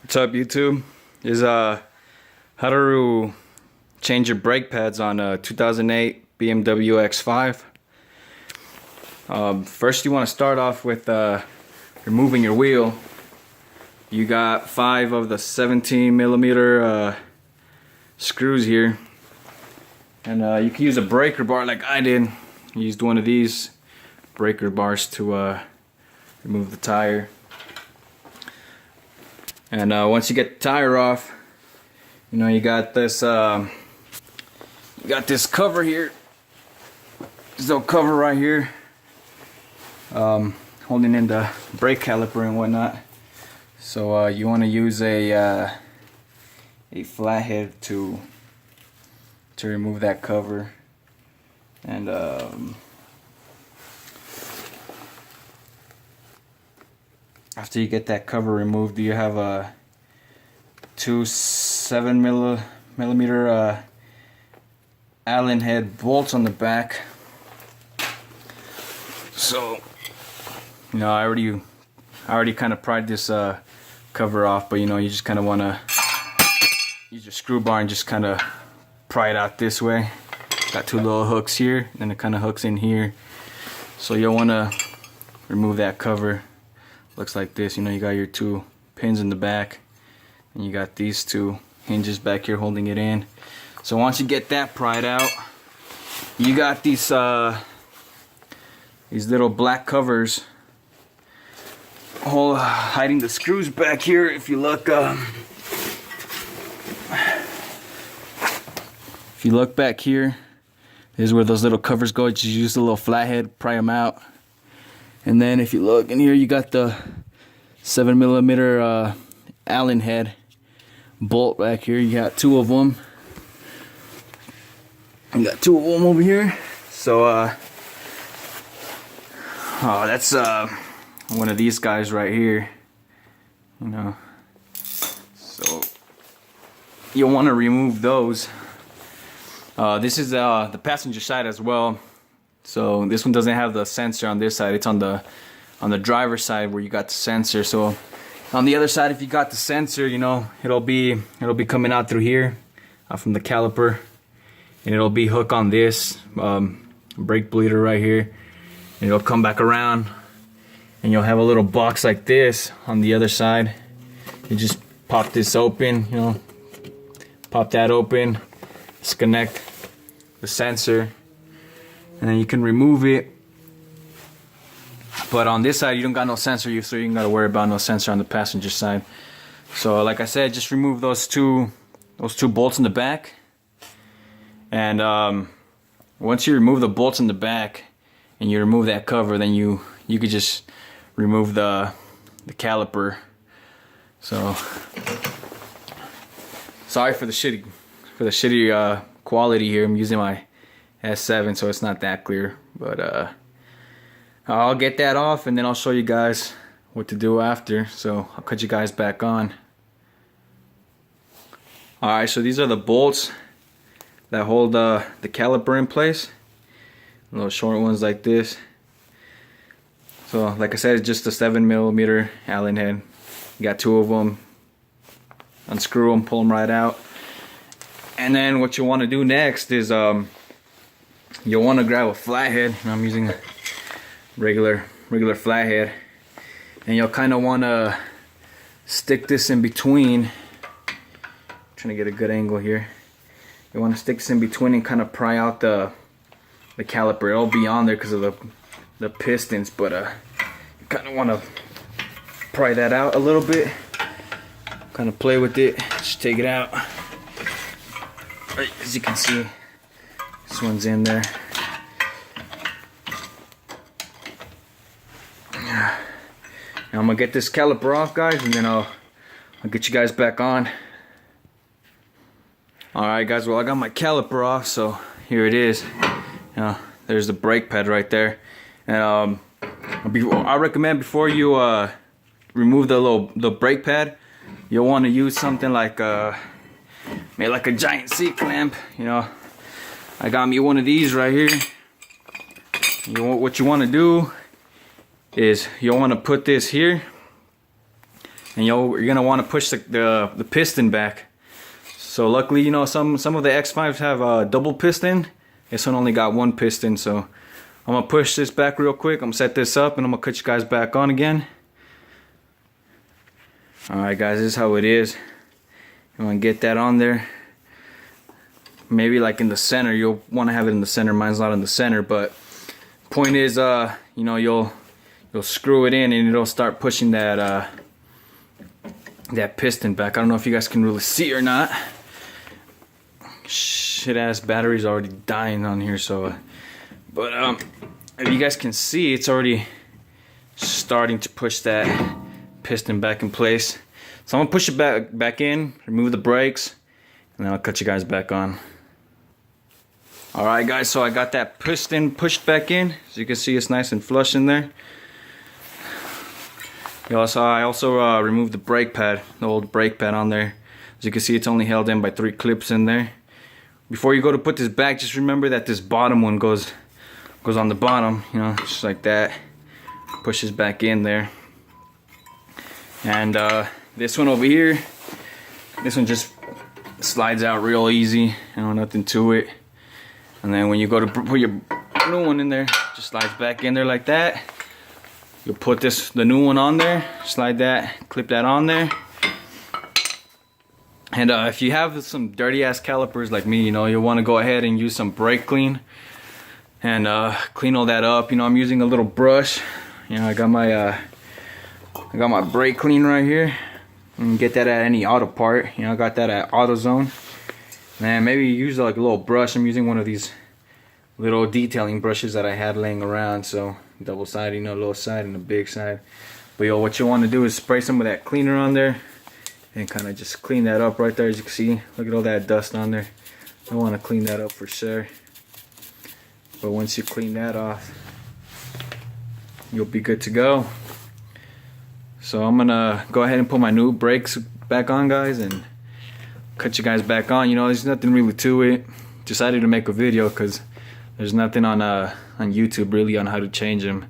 What's up, YouTube? Is how to change your brake pads on a 2008 BMW X5. First, you want to start off with removing your wheel. You got 5 of the 17mm screws here, and you can use a breaker bar like I did. I used one of these breaker bars to remove the tire. And once you get the tire off, you know, you got this cover here. This little cover right here, holding in the brake caliper and whatnot. So you want to use a flathead to remove that cover. And after you get that cover removed, you have two 7mm Allen head bolts on the back. So, you know, I already kind of pried this cover off, but you know, you just kind of want to use your screw bar and just kind of pry it out this way. Got 2 little hooks here, and it kind of hooks in here. So you'll want to remove that cover. Looks like this. You know, you got your 2 pins in the back, and you got these 2 hinges back here holding it in. So once you get that pried out, you got these little black covers all hiding the screws back here. If you look back here, this is where those little covers go. Just use the little flathead, pry them out. And then if you look in here, you got the 7mm Allen head bolt back here. You got 2 of them. You got 2 of them over here. So that's one of these guys right here. You know, so you'll want to remove those. This is the passenger side as well. So this one doesn't have the sensor on this side. It's on the driver's side where you got the sensor. So on the other side, if you got the sensor, you know, it'll be coming out through here, from the caliper, and it'll be hooked on this brake bleeder right here, and it'll come back around, and you'll have a little box like this on the other side. You just pop this open, you know, pop that open, disconnect the sensor, and then you can remove it. But on this side, you don't got no sensor, so you ain't got to worry about no sensor on the passenger side. So like I said, just remove those two bolts in the back. And once you remove the bolts in the back and you remove that cover, then you could just remove the caliper. So sorry for the shitty quality here. I'm using my S7, so it's not that clear, but I'll get that off and then I'll show you guys what to do after. So I'll cut you guys back on. Alright, so these are the bolts that hold the caliper in place. Little short ones like this. So like I said, it's just a 7mm Allen head. You got 2 of them. Unscrew them, pull them right out. And then what you want to do next is you'll want to grab a flathead. I'm using a regular flathead, and you'll kind of want to stick this in between. Trying to get a good angle here. You want to stick this in between and kind of pry out the caliper. It'll be on there because of the pistons, but you kind of want to pry that out a little bit. Kind of play with it. Just take it out. Right, as you can see, this one's in there. Now I'm gonna get this caliper off, guys, and then I'll get you guys back on. Alright guys, well, I got my caliper off, so here it is. You know, there's the brake pad right there. And I recommend before you remove the brake pad, you'll want to use something like maybe like a giant C-clamp. You know, I got me one of these right here. What you want to do is you'll want to put this here, and you're gonna want to push the piston back. So luckily, you know, some of the X5s have a double piston. This one only got one piston, so I'm gonna push this back real quick. I'm gonna set this up and I'm gonna cut you guys back on again. Alright guys, this is how it is. You wanna get that on there. Maybe like in the center, you'll wanna have it in the center. Mine's not in the center, but point is, you know, you'll screw it in and it'll start pushing that that piston back. I don't know if you guys can really see or not. Shit ass battery's already dying on here, so but if you guys can see, it's already starting to push that piston back in place. So I'm gonna push it back in, remove the brakes, and then I'll cut you guys back on. Alright guys, so I got that piston pushed back in. As you can see, it's nice and flush in there. I also removed the brake pad, the old brake pad on there. As you can see, it's only held in by 3 clips in there. Before you go to put this back, just remember that this bottom one goes on the bottom, you know, just like that. Pushes back in there. And this one over here, this one just slides out real easy, you know, nothing to it. And then when you go to put your new one in there, just slides back in there like that. You'll put the new one on there, slide that, clip that on there. And if you have some dirty ass calipers like me, you know, you'll want to go ahead and use some brake clean and clean all that up. You know, I'm using a little brush. You know, I got my brake clean right here. You can get that at any auto part. You know, I got that at AutoZone. And maybe use like a little brush. I'm using one of these little detailing brushes that I had laying around. So double sided, you know, little side and a big side. But yo, what you want to do is spray some of that cleaner on there and kind of just clean that up right there. As you can see, look at all that dust on there. I want to clean that up for sure. But once you clean that off, you'll be good to go. So I'm gonna go ahead and put my new brakes back on, guys, and cut you guys back on. You know, there's nothing really to it. Decided to make a video because there's nothing on YouTube really on how to change them.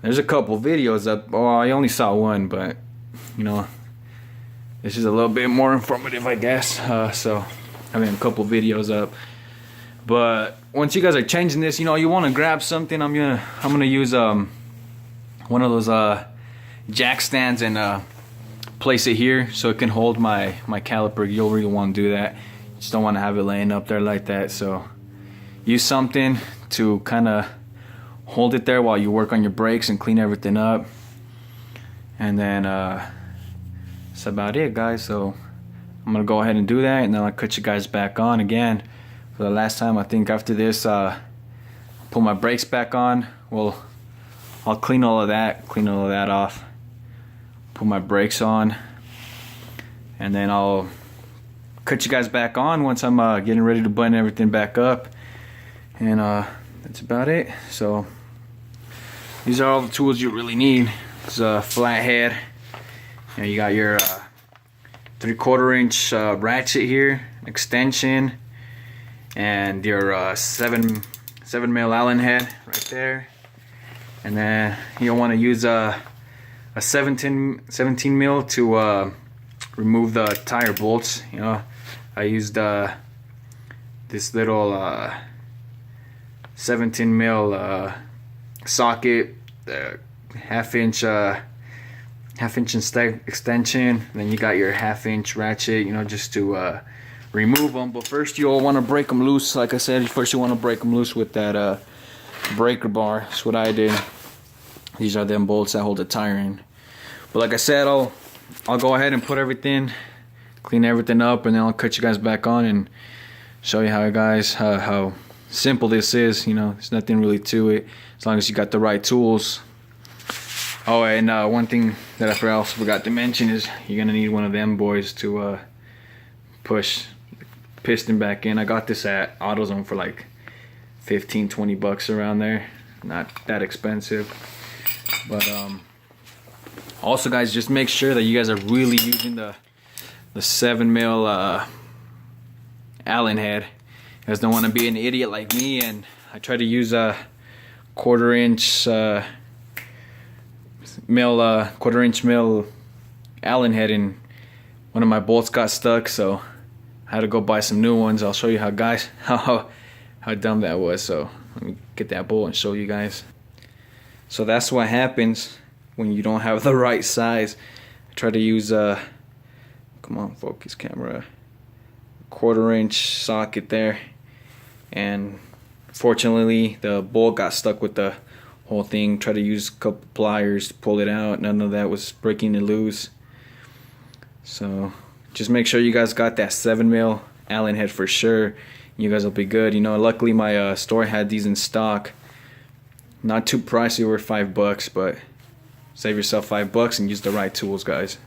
There's a couple videos up. Oh, I only saw one, but you know, this is a little bit more informative, I guess. So I mean, a couple videos up. But once you guys are changing this, you know, you want to grab something. I'm gonna use one of those jack stands and place it here so it can hold my caliper. You'll really want to do that. You just don't want to have it laying up there like that. So use something to kind of hold it there while you work on your brakes and clean everything up. And then that's about it, guys. So I'm gonna go ahead and do that, and then I'll cut you guys back on again for the last time. I think after this, put my brakes back on. Well, I'll clean all of that off, put my brakes on, and then I'll cut you guys back on once I'm getting ready to button everything back up. And that's about it. So these are all the tools you really need. It's a flathead. You know, you got your 3/4 inch ratchet here, extension, and your 7 mil Allen head right there. And then you'll want to use a 17 mil to remove the tire bolts. You know, I used this little 17 mil socket, half inch extension. Then you got your 1/2 inch ratchet, you know, just to remove them. But first you'll want to break them loose. Like I said, first you want to break them loose with that breaker bar. That's what I did. These are them bolts that hold the tire in. But like I said, I'll go ahead and put everything, clean everything up, and then I'll cut you guys back on and show you how simple this is. You know, there's nothing really to it as long as you got the right tools. Oh, and one thing that I also forgot to mention is you're gonna need one of them boys to push the piston back in. I got this at AutoZone for like 15-20 bucks around there. Not that expensive. But also, guys, just make sure that you guys are really using the 7 mil Allen head. You guys don't want to be an idiot like me, and I try to use a 1/4 inch mil Allen head and one of my bolts got stuck, so I had to go buy some new ones. I'll show you how dumb that was. So let me get that bolt and show you guys. So that's what happens when you don't have the right size. I try to use come on, focus camera, 1/4 inch socket there, and fortunately the bolt got stuck with the whole thing. Try to use a couple pliers to pull it out. None of that was breaking it loose. So just make sure you guys got that 7mm Allen head for sure. You guys will be good. You know, luckily my store had these in stock. Not too pricey, were $5, but save yourself $5 and use the right tools, guys.